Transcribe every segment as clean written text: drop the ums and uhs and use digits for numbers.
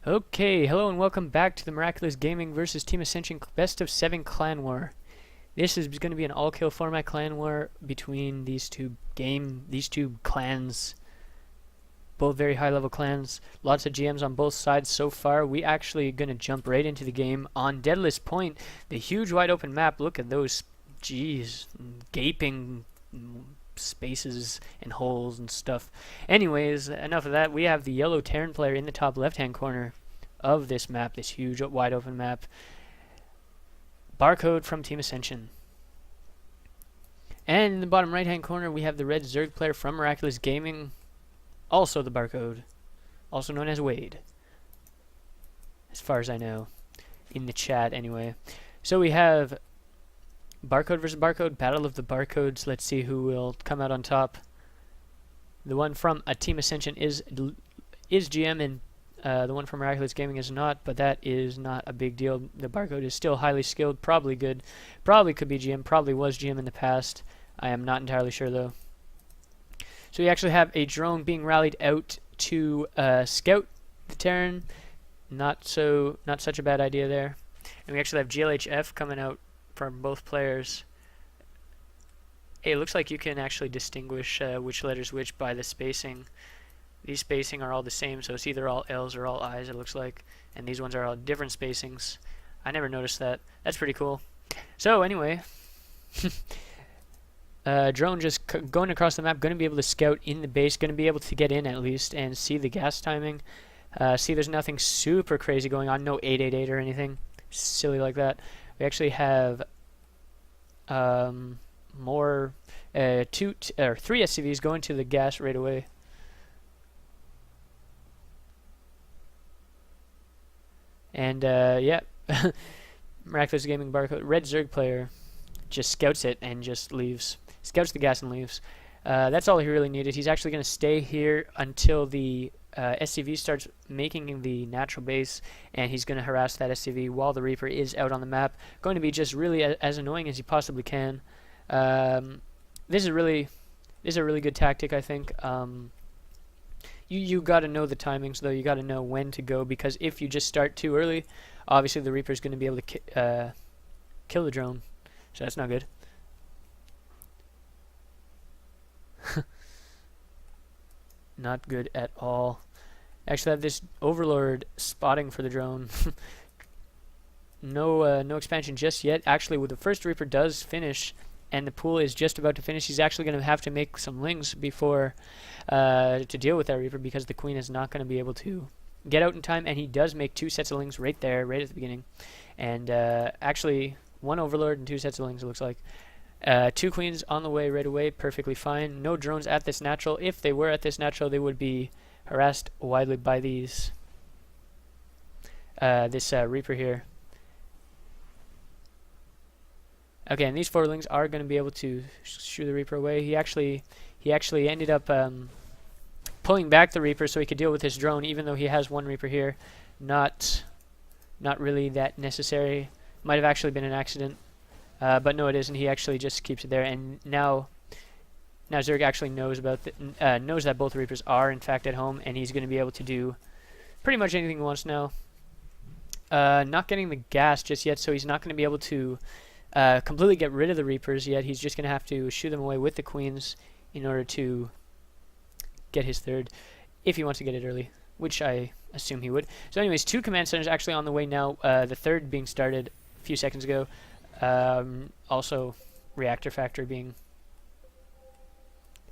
Okay, hello and welcome back to the Miraculous Gaming versus Team Ascension Best of 7 Clan War. This is going to be an all-kill format clan war between these two clans. Both very high-level clans. Lots of GMs on both sides so far. We actually going to jump right into the game on Deadless Point. The huge wide-open map. Look at those, jeez, gaping spaces and holes and stuff. Anyways, enough of that. We have the yellow Terran player in the top left-hand corner of this map, this huge wide-open map. Barcode from Team Ascension. And in the bottom right-hand corner, we have the red Zerg player from Miraculous Gaming, also the Barcode, also known as Wade, as far as I know, in the chat anyway. So we have Barcode versus Barcode, Battle of the Barcodes. Let's see who will come out on top. The one from Team Ascension is GM, and the one from Miraculous Gaming is not, but that is not a big deal. The Barcode is still highly skilled, probably good, probably could be GM, probably was GM in the past. I am not entirely sure though. So we actually have a drone being rallied out to scout the Terran. Not such a bad idea there. And we actually have GLHF coming out from both players. Hey, it looks like you can actually distinguish which letter's which by the spacing. These spacing are all the same, so it's either all L's or all I's, it looks like. And these ones are all different spacings. I never noticed that. That's pretty cool. So anyway, drone just going across the map, going to be able to scout in the base, going to be able to get in at least and see the gas timing. See, there's nothing super crazy going on, no 888 or anything silly like that. We actually have three SCVs going to the gas right away. And yeah, Miraculous Gaming Barcode, red Zerg player, just scouts it and just leaves. Scouts the gas and leaves. That's all he really needed. He's actually going to stay here until the SCV starts making the natural base, and he's going to harass that SCV while the Reaper is out on the map. Going to be just really as annoying as he possibly can. This is a really good tactic, I think. You got to know the timings, though. You got to know when to go, because if you just start too early, obviously the Reaper is going to be able to kill the drone. So that's not good. Not good at all. Actually, I have this Overlord spotting for the drone. No expansion just yet. Actually, when the first Reaper does finish, and the pool is just about to finish, he's actually going to have to make some lings before to deal with that Reaper, because the Queen is not going to be able to get out in time. And he does make 2 sets of lings right there, right at the beginning. And actually, 1 Overlord and 2 sets of lings, it looks like. 2 Queens on the way right away, perfectly fine. No drones at this natural. If they were at this natural, they would be harassed widely by these this Reaper here. Okay, and these 4 lings are going to be able to shoo the Reaper away. He actually ended up pulling back the Reaper so he could deal with his drone, even though he has 1 Reaper here. Not really that necessary. Might have actually been an accident. But no, it isn't. He actually just keeps it there, and now Zerg actually knows about knows that both Reapers are in fact at home, and he's going to be able to do pretty much anything he wants now. Not getting the gas just yet, so he's not going to be able to completely get rid of the Reapers yet. He's just going to have to shoo them away with the Queens in order to get his third, if he wants to get it early, which I assume he would. So anyways, 2 command centers actually on the way now. The third being started a few seconds ago. Also reactor factory being,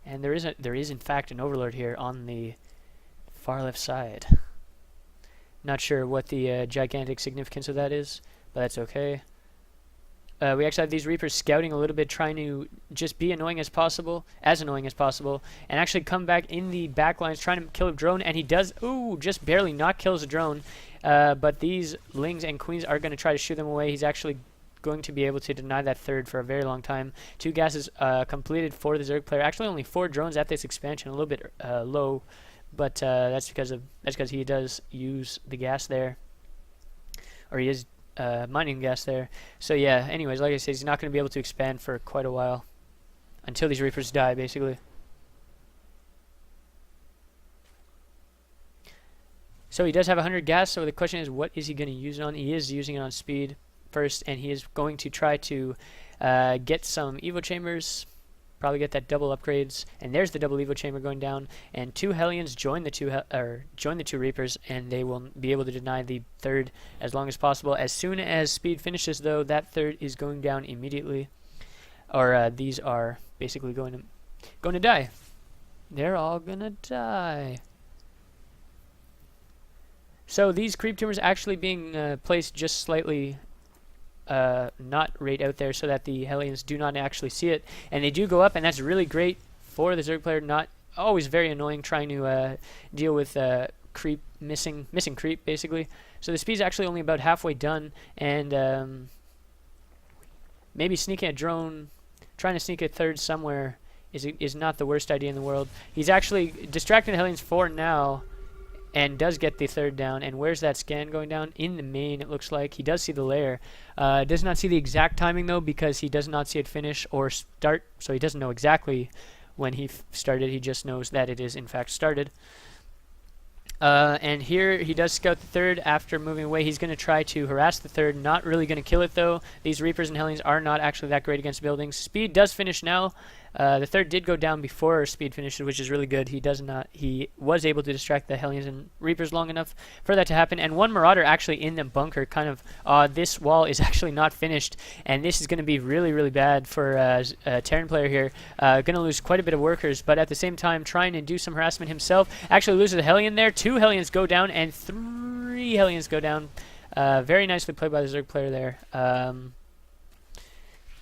and there is in fact an Overlord here on the far left side. Not sure what the gigantic significance of that is, but that's okay. We actually have these Reapers scouting a little bit, trying to just be as annoying as possible, and actually come back in the back lines, trying to kill a drone, and he does, just barely not kills a drone. But these Lings and Queens are going to try to shoot them away. He's actually going to be able to deny that third for a very long time. 2 gases completed for the Zerg player. Actually, only 4 drones at this expansion, a little bit low, but that's because he does use the gas there, or he is mining gas there. So yeah, anyways, like I said, he's not going to be able to expand for quite a while until these Reapers die, basically. So he does have 100 gas, so the question is, what is he going to use it on? He is using it on speed first, and he is going to try to get some Evo Chambers, probably get that double upgrades, and there's the double Evo Chamber going down, and 2 Hellions join the two Reapers, and they will be able to deny the third as long as possible. As soon as speed finishes, though, that third is going down immediately, or these are basically going to die. They're all gonna die. So these creep tumors actually being placed just slightly not right out there so that the Hellions do not actually see it, and they do go up, and that's really great for the Zerg player. Not always very annoying trying to deal with creep missing creep basically. So the speed's actually only about halfway done, and maybe sneaking a drone, trying to sneak a third somewhere is not the worst idea in the world. He's actually distracting the Hellions for now, and does get the third down. And where's that scan going down? In the main, it looks like. He does see the lair. Does not see the exact timing, though, because he does not see it finish or start, so he doesn't know exactly when he started. He just knows that it is, in fact, started. And here he does scout the third after moving away. He's going to try to harass the third. Not really going to kill it, though. These Reapers and Hellions are not actually that great against buildings. Speed does finish now. The third did go down before speed finishes, which is really good. He was able to distract the Hellions and Reapers long enough for that to happen. And one Marauder actually in the bunker, kind of, this wall is actually not finished, and this is going to be really, really bad for a Terran player here. Going to lose quite a bit of workers, but at the same time trying to do some harassment himself. Actually loses a Hellion there. 2 Hellions go down, and 3 Hellions go down. Very nicely played by the Zerg player there.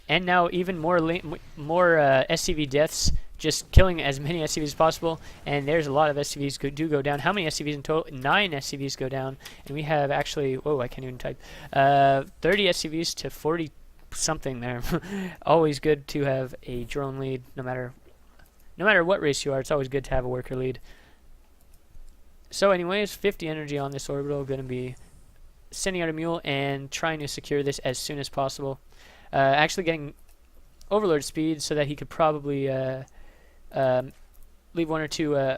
And now even more SCV deaths, just killing as many SCVs as possible. And there's a lot of SCVs do go down. How many SCVs in total? 9 SCVs go down. And we have actually, whoa, I can't even type. 30 SCVs to 40 something there. Always good to have a drone lead, no matter what race you are. It's always good to have a worker lead. So anyways, 50 energy on this orbital. Going to be sending out a mule and trying to secure this as soon as possible. Actually getting Overlord speed so that he could probably leave 1 or 2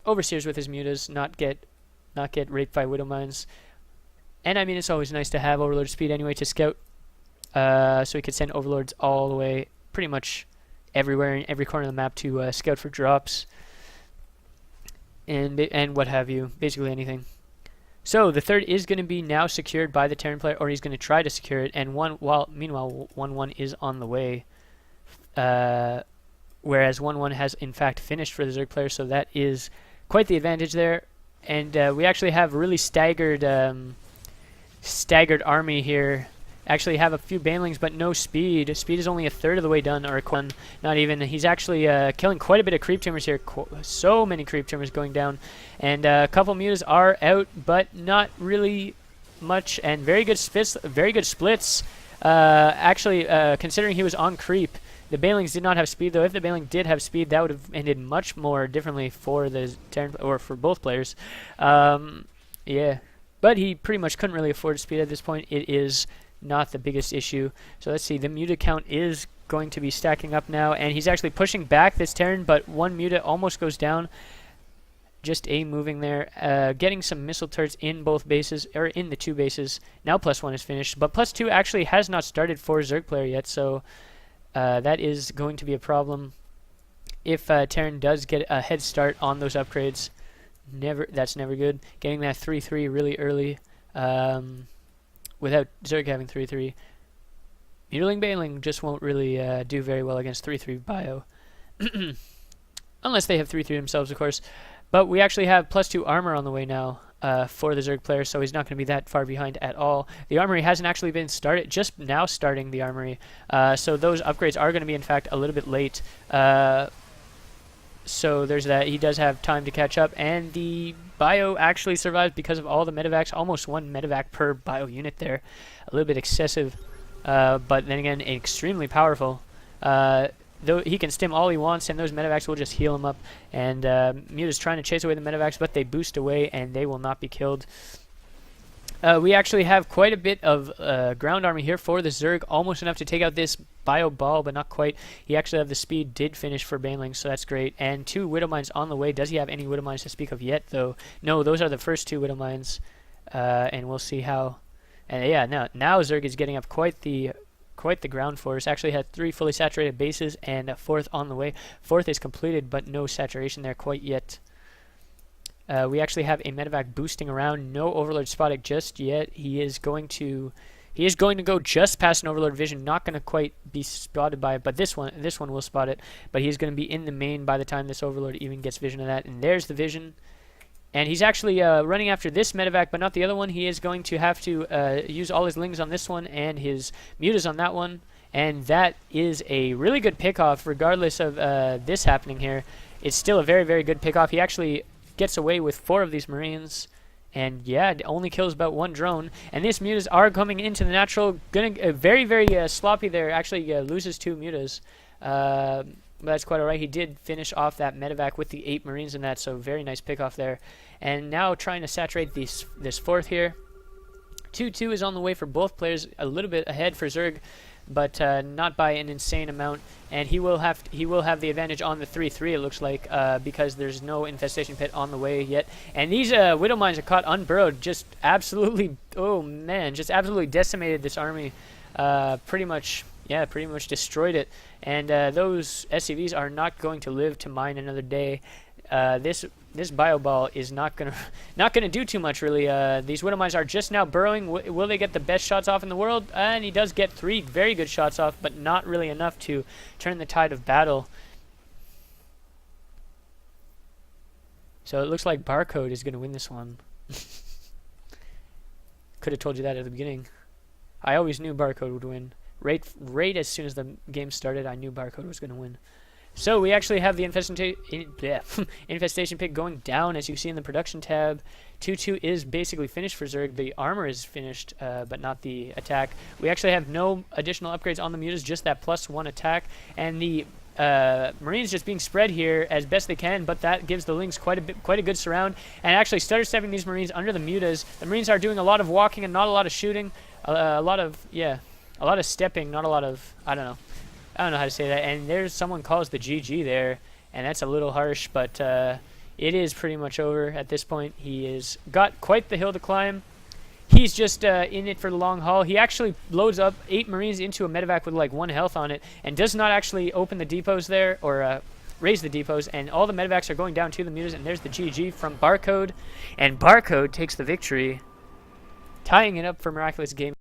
Overseers with his mutas, not get raped by Widow Mines. And I mean, it's always nice to have Overlord speed anyway to scout, so he could send Overlords all the way pretty much everywhere in every corner of the map to scout for drops and what have you, basically anything. So the third is going to be now secured by the Terran player, or he's going to try to secure it, and meanwhile 1-1 is on the way, whereas 1-1 has in fact finished for the Zerg player, so that is quite the advantage there. And we actually have really staggered army here. Actually have a few banelings, but no speed. Speed is only a third of the way done, or not even. He's actually killing quite a bit of creep tumors here. So many creep tumors going down, and a couple mutas are out, but not really much. And very good splits. Actually, considering he was on creep, the banelings did not have speed. Though if the baneling did have speed, that would have ended much more differently for the Terran, or for both players. Yeah, but he pretty much couldn't really afford speed at this point. It is not the biggest issue. So let's see, the muta count is going to be stacking up now, and he's actually pushing back this Terran, but 1 muta almost goes down. Just a moving there. Getting some missile turrets in both bases, or in the 2 bases. Now +1 is finished, but +2 actually has not started for Zerg player yet, so that is going to be a problem if Terran does get a head start on those upgrades. That's never good. Getting that 3-3 really early, without Zerg having 3-3. Mutiling Baneling just won't really do very well against 3-3 bio. Unless they have 3-3 themselves, of course. But we actually have +2 armor on the way now for the Zerg player, so he's not going to be that far behind at all. The armory hasn't actually been started, just now starting the armory. So those upgrades are going to be, in fact, a little bit late. So there's that. He does have time to catch up, and the bio actually survives because of all the medevacs. Almost 1 medevac per bio unit there. A little bit excessive, but then again, extremely powerful. Though he can stim all he wants, and those medevacs will just heal him up. And Muta's trying to chase away the medevacs, but they boost away, and they will not be killed. We actually have quite a bit of ground army here for the Zerg, almost enough to take out this Bio Ball, but not quite. He actually have the speed, did finish for Baneling, so that's great. And 2 Widow Mines on the way. Does he have any Widow Mines to speak of yet, though? No, those are the first 2 Widow Mines, and we'll see how. And yeah, now Zerg is getting up quite the ground force. Actually had 3 fully saturated bases and a 4th on the way. 4th is completed, but no saturation there quite yet. We actually have a medevac boosting around. No Overlord spotted just yet. He is going to go just past an Overlord vision. Not going to quite be spotted by it, but this one will spot it. But he's going to be in the main by the time this Overlord even gets vision of that. And there's the vision. And he's actually running after this medevac, but not the other one. He is going to have to use all his lings on this one and his mutas on that one. And that is a really good pickoff, regardless of this happening here. It's still a very, very good pickoff. He actually gets away with 4 of these Marines, and yeah, it only kills about 1 drone. And these mutas are coming into the natural, gonna very, very sloppy there. Actually loses 2 mutas, but that's quite alright. He did finish off that medevac with the 8 Marines in that, so very nice pickoff there. And now trying to saturate this 4th here. 2-2 is on the way for both players, a little bit ahead for Zerg, but not by an insane amount. And he will have the advantage on the 3-3, it looks like, because there's no infestation pit on the way yet. And these Widow Mines are caught unburrowed, just absolutely, oh man, just absolutely decimated this army. Pretty much destroyed it. And those SCVs are not going to live to mine another day. This Bio Ball is not gonna do too much, really. These Widow Mines are just now burrowing. Will they get the best shots off in the world? And he does get 3 very good shots off, but not really enough to turn the tide of battle. So it looks like Barcode is gonna win this one. Could have told you that at the beginning. I always knew Barcode would win. Right as soon as the game started, I knew Barcode was gonna win. So we actually have the infestation pit going down, as you see in the production tab. 2-2 is basically finished for Zerg. The armor is finished, but not the attack. We actually have no additional upgrades on the mutas, just that +1 attack. And the Marines just being spread here as best they can, but that gives the Lings quite a good surround. And actually stutter stepping these Marines under the mutas. The Marines are doing a lot of walking and not a lot of shooting. A lot of stepping, not a lot of, I don't know how to say that. And there's someone calls the GG there, and that's a little harsh, but it is pretty much over at this point. He has got quite the hill to climb. He's just in it for the long haul. He actually loads up 8 Marines into a medevac with like 1 health on it, and does not actually open the depots there, or raise the depots, and all the medevacs are going down to the mutas. And there's the GG from Barcode, and Barcode takes the victory, tying it up for Miraculous Gaming.